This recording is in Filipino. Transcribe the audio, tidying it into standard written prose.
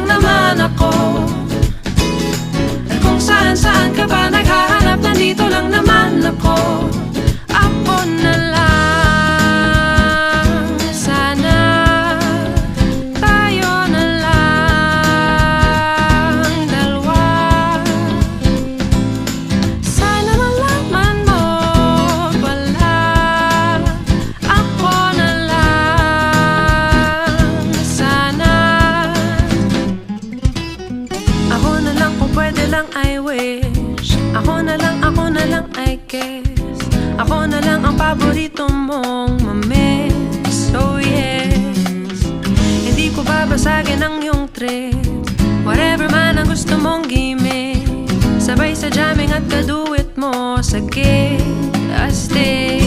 lang naman ako. At kung saan-saan ka pa naghahanap, nandito lang naman ako. Ako na lang, sana tayo na lang dalawa. Sana malaman mo pala, ako na lang, sana. Ako na lang kung pwede lang, I wish. Ako na lang I guess. Ako na lang ang paborito mong mamiss. Oh yes, hindi ko babasagin ang iyong trip. Whatever man ang gusto mong gimmick, sabay sa jamming at kaduet mo sa gig. I stay